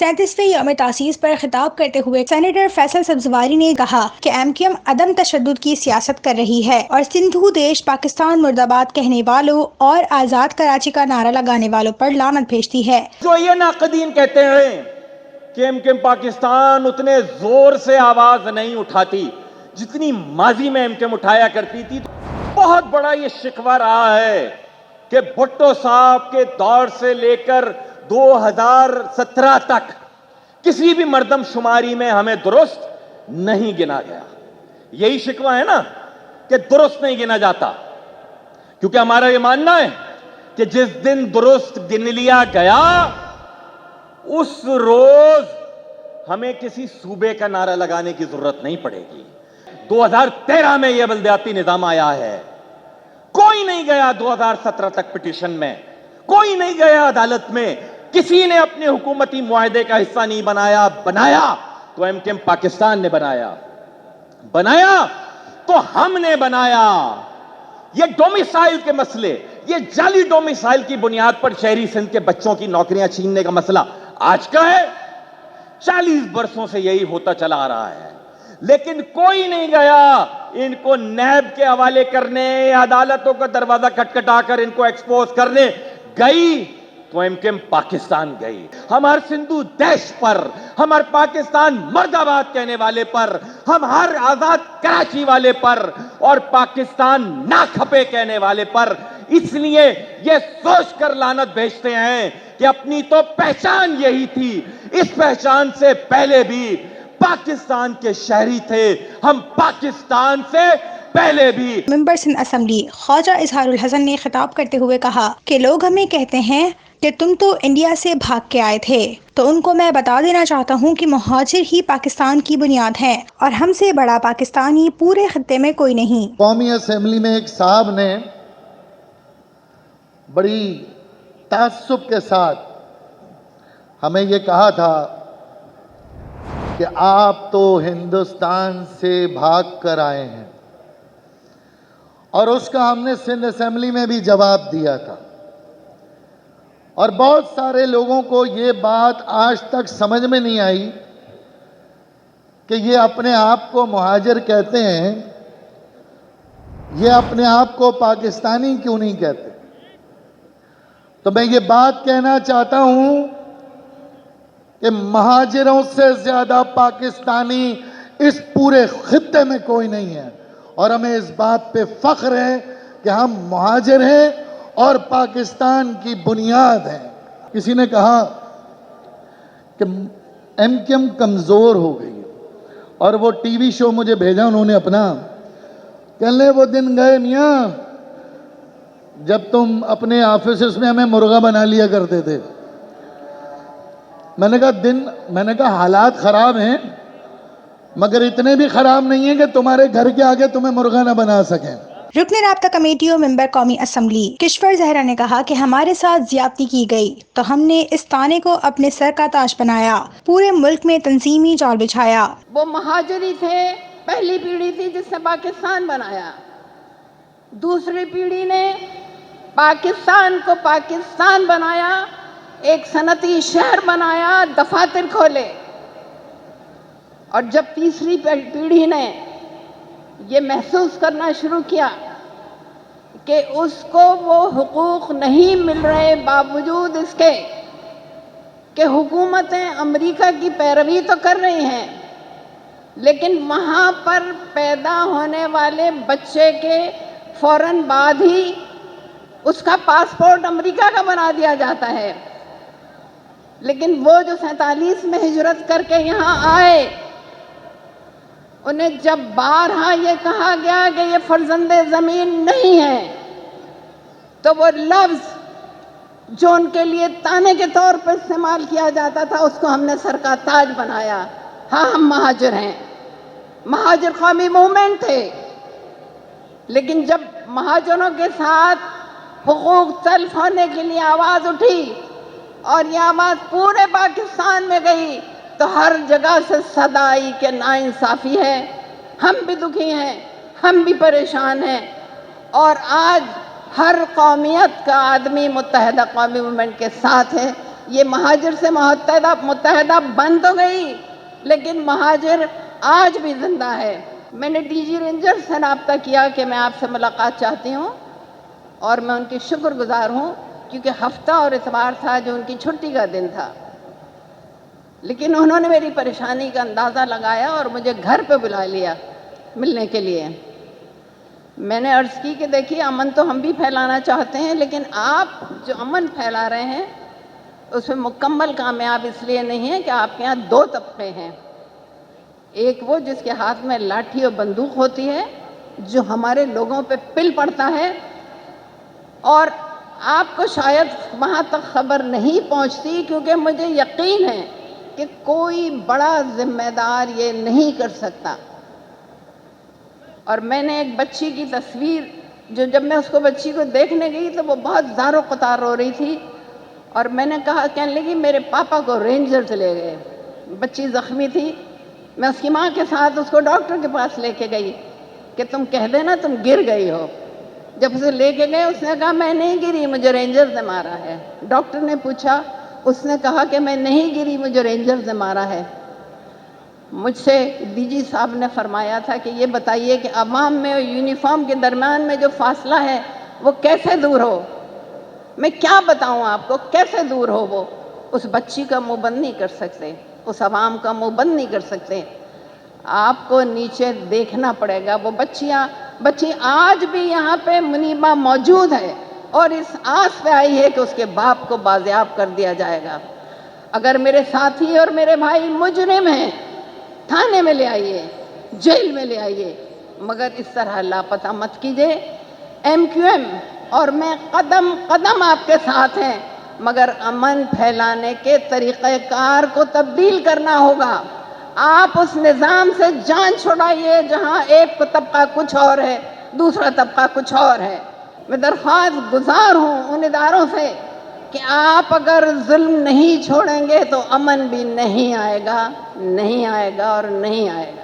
37वें यौम तأसीस पर खिताब करते हुए सेनेटर फैसल सब्जवारी ने कहा कि MQM अदम तशद्दुद की सियासत कर रही है और सिंधु देश पाकिस्तान मुर्दाबाद कहने वालों और आज़ाद कराची का नारा लगाने वालों पर लानत भेजती है। जो ये नाक़दीन कहते हैं कि MQM पाकिस्तान उतने जोर से आवाज नहीं उठाती जितनी माजी में MQM उठाया करती थी, बहुत बड़ा ये शिकवा रहा है कि भुट्टो साहब के दौर से लेकर 2017 तक किसी भी मर्दमशुमारी में हमें दुरुस्त नहीं गिना गया। यही शिकवा है ना कि दुरुस्त नहीं गिना जाता, क्योंकि हमारा ये मानना है कि जिस दिन दुरुस्त गिन लिया गया उस रोज हमें किसी सूबे का नारा लगाने की जरूरत नहीं पड़ेगी। 2013 में यह बल्दियाती निजाम आया है, कोई नहीं गया 2017 तक पिटीशन में, कोई नहीं गया अदालत में, किसी ने अपने हुकूमती मुआहदे का हिस्सा नहीं बनाया। बनाया तो MQM पाकिस्तान ने बनाया, बनाया तो हमने बनाया। ये डोमिसाइल के मसले, ये जाली डोमिसाइल की बुनियाद पर शहरी सिंध के बच्चों की नौकरियां छीनने का मसला आज का है, 40 बरसों से यही होता चला आ रहा है। लेकिन कोई नहीं गया इनको नैब के हवाले करने, अदालतों का दरवाजा खटखटाकर इनको एक्सपोज करने। गई तो MQM पाकिस्तान गई। हम हर सिंधु देश पर, हम हर पाकिस्तान मुर्दाबाद कहने वाले पर, हम हर आजाद कराची वाले पर और पाकिस्तान ना खपे कहने वाले पर इसलिए ये सोच कर लानत भेजते हैं कि अपनी तो पहचान यही थी, इस पहचान से पहले भी पाकिस्तान के शहरी थे, हम पाकिस्तान से पहले भी। मेंबर सिंध असेंबली ख्वाजा इजहारुल हसन ने खिताब करते हुए कहा कि लोग हमें कहते हैं कि तुम तो इंडिया से भाग के आए थे, तो उनको मैं बता देना चाहता हूँ कि मुहाजिर ही पाकिस्तान की बुनियाद है और हमसे बड़ा पाकिस्तानी पूरे खत्ते में कोई नहीं। कौमी असेंबली में एक साहब ने बड़ी ताज्जुब के साथ हमें ये कहा था कि आप तो हिंदुस्तान से भाग कर आए हैं, और उसका हमने सिंध असेंबली में भी जवाब दिया था। और बहुत सारे लोगों को ये बात आज तक समझ में नहीं आई कि ये अपने आप को मुहाजिर कहते हैं, ये अपने आप को पाकिस्तानी क्यों नहीं कहते। तो मैं ये बात कहना चाहता हूं कि महाजिरों से ज्यादा पाकिस्तानी इस पूरे खित्ते में कोई नहीं है, और हमें इस बात पे फख्र है कि हम मुहाजिर हैं और पाकिस्तान की बुनियाद है। किसी ने कहा कि MQM कमज़ोर हो गई, और वो टीवी शो मुझे भेजा उन्होंने अपना, कहने वो दिन गए मियाँ जब तुम अपने ऑफिस में हमें मुर्गा बना लिया करते थे। मैंने कहा हालात ख़राब हैं, मगर इतने भी ख़राब नहीं है कि तुम्हारे घर के आगे तुम्हें मुर्गा ना बना सकें। रुकने राब्ता कमेटी और मेंबर कौमी असेंबली किश्वर जहरा ने कहा कि हमारे साथ ज्यादती की गई तो हमने इस ताने को अपने सर का ताज बनाया, पूरे मुल्क में तंजीमी जाल बिछाया। वो महाजरी थे, पहली पीढ़ी थी जिसने पाकिस्तान बनाया, दूसरी पीढ़ी ने पाकिस्तान को पाकिस्तान बनाया, एक सनती शहर बनाया, दफातर खोले, और जब तीसरी पीढ़ी ने ये महसूस करना शुरू किया कि उसको वो हुकूक नहीं मिल रहे, बावजूद इसके कि हुकूमतें अमेरिका की पैरवी तो कर रही हैं, लेकिन वहाँ पर पैदा होने वाले बच्चे के फौरन बाद ही उसका पासपोर्ट अमेरिका का बना दिया जाता है। लेकिन वो जो 47 में हिजरत करके यहाँ आए, उन्हें जब बारहा ये कहा गया कि ये फर्जंदे ज़मीन नहीं है, तो वो लफ्ज़ जो उनके लिए ताने के तौर पर इस्तेमाल किया जाता था, उसको हमने सर का ताज बनाया। हाँ, हम महाजिर हैं, महाजिर कौमी मूवमेंट थे, लेकिन जब महाजरों के साथ हुकूक तल्फ होने के लिए आवाज़ उठी और ये आवाज़ पूरे पाकिस्तान में गई, तो हर जगह से सदा आई कि नाइंसाफ़ी है, हम भी दुखी हैं, हम भी परेशान हैं। और आज हर कौमियत का आदमी मुत्तहदा कौमी मूवमेंट के साथ है। یہ مہاجر سے متحدہ بن تو گئی لیکن مہاجر آج بھی زندہ ہے۔ میں نے ڈی جی رینجر سے رابطہ کیا کہ میں آپ سے ملاقات چاہتی ہوں، اور میں ان کی شکر گزار ہوں کیونکہ ہفتہ اور اتوار تھا جو ان کی چھٹی کا دن تھا، لیکن انہوں نے میری پریشانی کا اندازہ لگایا اور مجھے گھر پہ بلا لیا ملنے کے لیے۔ میں نے عرض کی کہ دیکھیے امن تو ہم بھی پھیلانا چاہتے ہیں، لیکن آپ جو امن پھیلا رہے ہیں اس میں مکمل کامیاب اس لیے نہیں ہے کہ آپ کے یہاں دو طبقے ہیں، ایک وہ جس کے ہاتھ میں لاٹھی اور بندوق ہوتی ہے جو ہمارے لوگوں پہ پل پڑتا ہے، اور آپ کو شاید وہاں تک خبر نہیں پہنچتی کیونکہ مجھے یقین ہے کہ کوئی بڑا ذمہ دار یہ نہیں کر سکتا۔ اور میں نے ایک بچی کی تصویر جو جب میں اس کو بچی کو دیکھنے گئی تو وہ بہت زار و قطار رو رہی تھی، اور میں نے کہا کہنے لگی میرے پاپا کو رینجرز لے گئے۔ بچی زخمی تھی، میں اس کی ماں کے ساتھ اس کو ڈاکٹر کے پاس لے کے گئی کہ تم کہہ دینا تم گر گئی ہو۔ جب اسے لے کے گئے اس نے کہا میں نہیں گری، مجھے رینجرز نے مارا ہے۔ ڈاکٹر نے پوچھا، اس نے کہا کہ میں نہیں گری، مجھے رینجرز نے مارا ہے۔ مجھ سے ڈی جی صاحب نے فرمایا تھا کہ یہ بتائیے کہ عوام میں اور یونیفارم کے درمیان میں جو فاصلہ ہے وہ کیسے دور ہو؟ میں کیا بتاؤں آپ کو کیسے دور ہو؟ وہ اس بچی کا منہ بند نہیں کر سکتے، اس عوام کا منہ بند نہیں کر سکتے۔ آپ کو نیچے دیکھنا پڑے گا۔ وہ بچی آج بھی یہاں پہ منیبہ موجود ہے اور اس آس پہ آئی ہے کہ اس کے باپ کو بازیاب کر دیا جائے گا۔ اگر میرے ساتھی اور میرے بھائی مجرم ہیں تھانے میں لے آئیے، جیل میں لے آئیے، مگر اس طرح لاپتہ مت کیجیے۔ ایم کیو ایم اور میں قدم قدم آپ کے ساتھ ہیں، مگر امن پھیلانے کے طریقہ کار کو تبدیل کرنا ہوگا۔ آپ اس نظام سے جان چھڑائیے جہاں ایک طبقہ کچھ اور ہے، دوسرا طبقہ کچھ اور ہے۔ میں درخواست گزار ہوں ان اداروں سے کہ آپ اگر ظلم نہیں چھوڑیں گے تو امن بھی نہیں آئے گا، نہیں آئے گا اور نہیں آئے گا۔